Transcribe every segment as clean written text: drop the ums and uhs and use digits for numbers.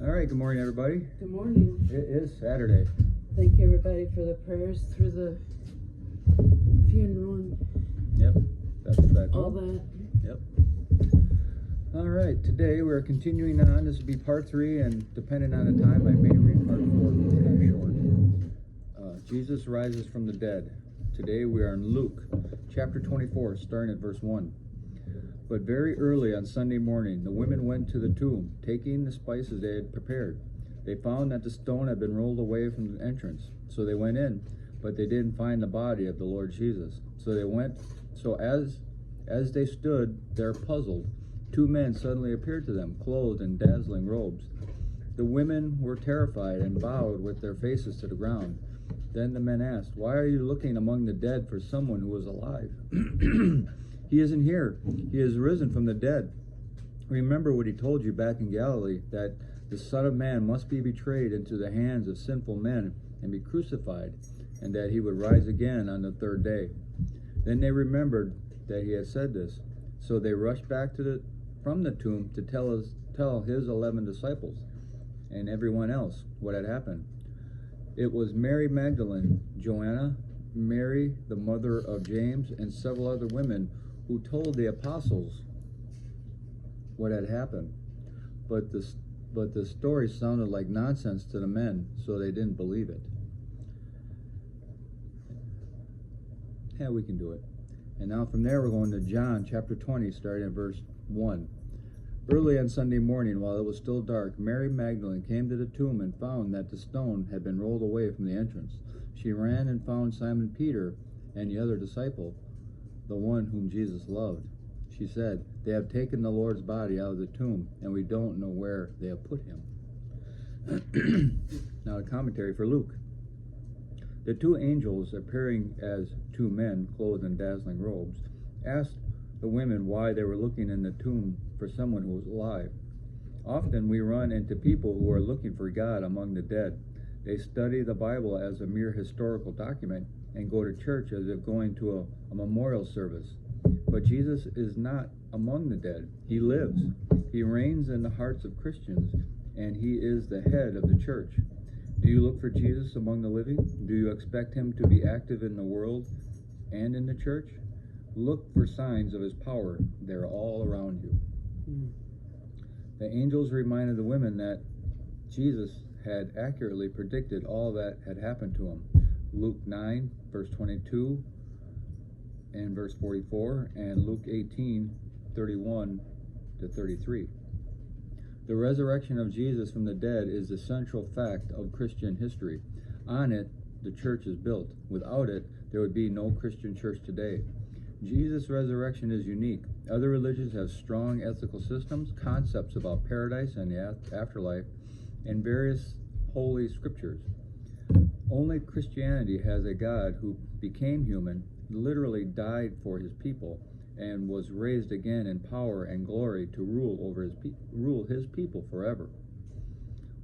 All right, good morning, everybody. Good morning. It is Saturday. Thank you, everybody, for the prayers through the funeral and Yep, that's back all home. that. Yep. All right, today we're continuing on. This will be part 3, and depending on the time, I may read part 4. It's kind of short. Jesus rises from the dead. Today we are in Luke, chapter 24, starting at verse 1. But very early on Sunday morning, the women went to the tomb, taking the spices they had prepared. They found that the stone had been rolled away from the entrance. So they went in, but they didn't find the body of the Lord Jesus. So as they stood there puzzled, 2 men suddenly appeared to them, clothed in dazzling robes. The women were terrified and bowed with their faces to the ground. Then the men asked, "Why are you looking among the dead for someone who is alive? He isn't here. He is risen from the dead. Remember what he told you back in Galilee, that the Son of Man must be betrayed into the hands of sinful men and be crucified, and that he would rise again on the 3rd day." Then they remembered that he had said this. So they rushed back from the tomb to tell his 11 disciples and everyone else what had happened. It was Mary Magdalene, Joanna, Mary, the mother of James, and several other women who told the apostles what had happened. But the story sounded like nonsense to the men, so they didn't believe it. Yeah, we can do it. And now from there we're going to John chapter 20, starting at verse 1. Early on Sunday morning, while it was still dark, Mary Magdalene came to the tomb and found that the stone had been rolled away from the entrance. She ran and found Simon Peter and the other disciple, the one whom Jesus loved. She said, "They have taken the Lord's body out of the tomb, and we don't know where they have put him." Now a commentary for Luke. The 2 angels, appearing as 2 men clothed in dazzling robes, asked the women why they were looking in the tomb for someone who was alive. Often we run into people who are looking for God among the dead. They study the Bible as a mere historical document and go to church as if going to a memorial service. But Jesus is not among the dead. He lives. He reigns in the hearts of Christians, and he is the head of the church. Do you look for Jesus among the living? Do you expect him to be active in the world and in the church? Look for signs of his power. They're all around you. The angels reminded the women that Jesus had accurately predicted all that had happened to him. Luke 9, verse 22 and verse 44, and Luke 18, 31 to 33. The resurrection of Jesus from the dead is the central fact of Christian history. On it, the church is built. Without it, there would be no Christian church today. Jesus' resurrection is unique. Other religions have strong ethical systems, concepts about paradise and the afterlife, and various holy scriptures. Only Christianity has a God who became human, literally died for his people, and was raised again in power and glory to rule his people forever.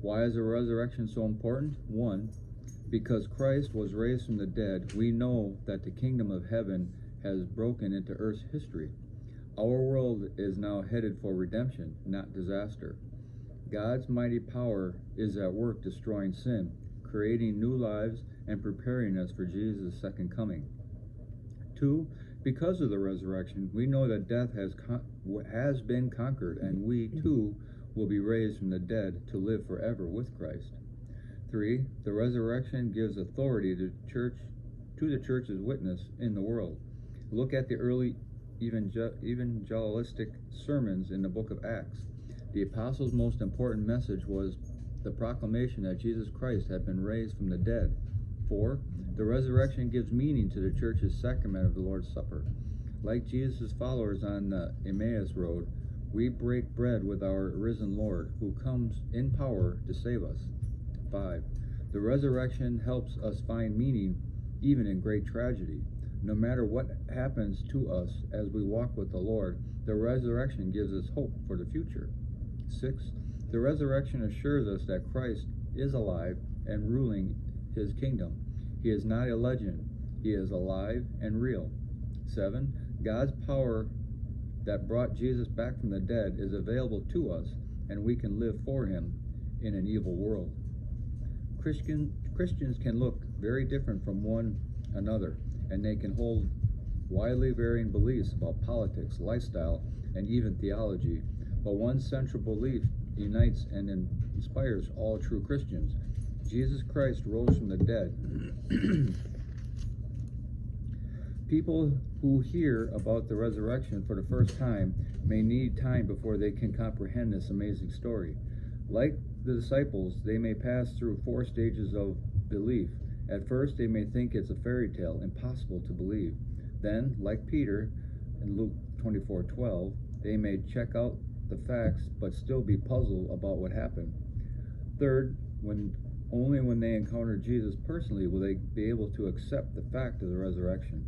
Why is the resurrection so important? 1, because Christ was raised from the dead, we know that the kingdom of heaven has broken into earth's history. Our world is now headed for redemption, not disaster. God's mighty power is at work destroying sin, creating new lives, and preparing us for Jesus' second coming. 2, because of the resurrection, we know that death has been conquered, and we too will be raised from the dead to live forever with Christ. 3, the resurrection gives authority to the church's witness in the world. Look at the early evangelistic sermons in the book of Acts. The apostles' most important message was the proclamation that Jesus Christ had been raised from the dead. 4, the resurrection gives meaning to the church's sacrament of the Lord's Supper. Like Jesus' followers on the Emmaus Road, we break bread with our risen Lord, who comes in power to save us. 5, the resurrection helps us find meaning even in great tragedy. No matter what happens to us as we walk with the Lord, the resurrection gives us hope for the future. 6, the resurrection assures us that Christ is alive and ruling his kingdom. He is not a legend. He is alive and real. 7, God's power that brought Jesus back from the dead is available to us, and we can live for him in an evil world. Christians can look very different from one another, and they can hold widely varying beliefs about politics, lifestyle, and even theology. But one central belief unites and inspires all true Christians. Jesus Christ rose from the dead. People who hear about the resurrection for the first time may need time before they can comprehend this amazing story. Like the disciples, they may pass through 4 stages of belief. At first, they may think it's a fairy tale, impossible to believe. Then, like Peter in Luke 24:12, they may check out the facts but still be puzzled about what happened. Third, only when they encounter Jesus personally will they be able to accept the fact of the resurrection.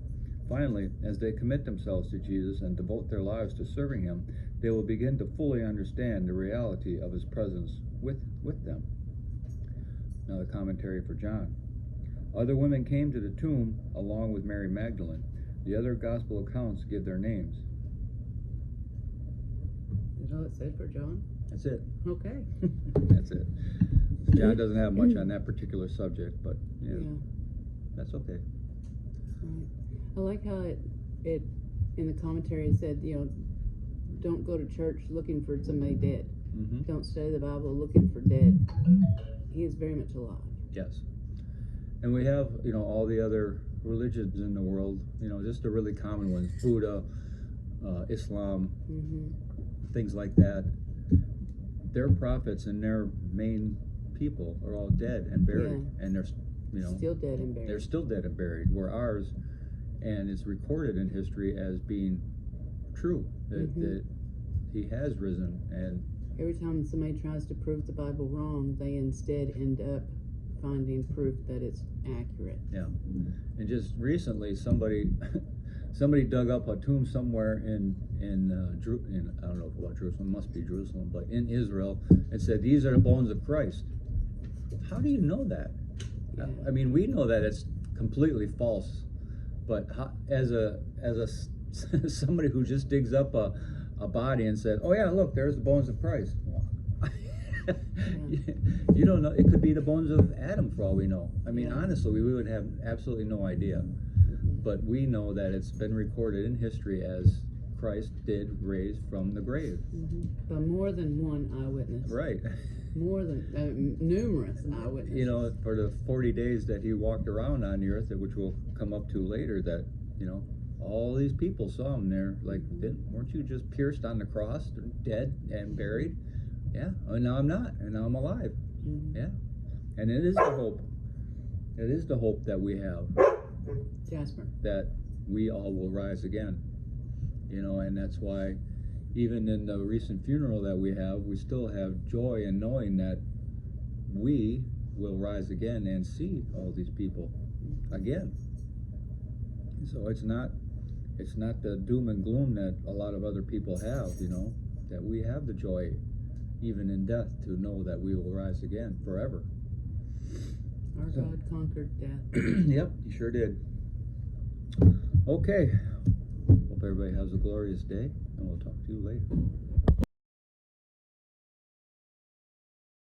Finally, as they commit themselves to Jesus and devote their lives to serving him, they will begin to fully understand the reality of his presence with them. Now the commentary for John. Other women came to the tomb along with Mary Magdalene. The other gospel accounts give their names. Is all it said for John? That's it. Okay. That's it. John doesn't have much on that particular subject, but yeah. That's okay. Right. I like how it in the commentary it said, don't go to church looking for somebody dead. Mm-hmm. Don't study the Bible looking for dead. He is very much alive. Yes. And we have, all the other religions in the world, just the really common ones, Buddha, Islam, things like that. Their prophets and their main people are all dead and buried, and they're still dead and buried. They're still dead and buried. Where ours, and it's recorded in history as being true that he has risen. And every time somebody tries to prove the Bible wrong, they instead end up finding proof that it's accurate. Yeah, and just recently, somebody dug up a tomb somewhere in I don't know about Jerusalem, it must be Jerusalem, but in Israel, and said these are the bones of Christ. How do you know that? Yeah. I mean, we know that it's completely false, but as somebody who just digs up a body and said, "Oh yeah, look, there's the bones of Christ." You don't know. It could be the bones of Adam for all we know. I mean, honestly, we would have absolutely no idea. But we know that it's been recorded in history as Christ did raise from the grave. By more than one eyewitness. Right. More than numerous eyewitnesses. For the 40 days that he walked around on the earth, which we'll come up to later, that, all these people saw him there. Like, weren't you just pierced on the cross, dead and buried? Yeah. Oh, now I'm not, and now I'm alive. Yeah. And it is the hope. It is the hope that we have. Jasper. That we all will rise again. And that's why even in the recent funeral that we have, we still have joy in knowing that we will rise again and see all these people again. So it's not the doom and gloom that a lot of other people have, that we have the joy even in death to know that we will rise again forever. Our God conquered death. Yep, he sure did. Okay. Hope everybody has a glorious day, and we'll talk to you later.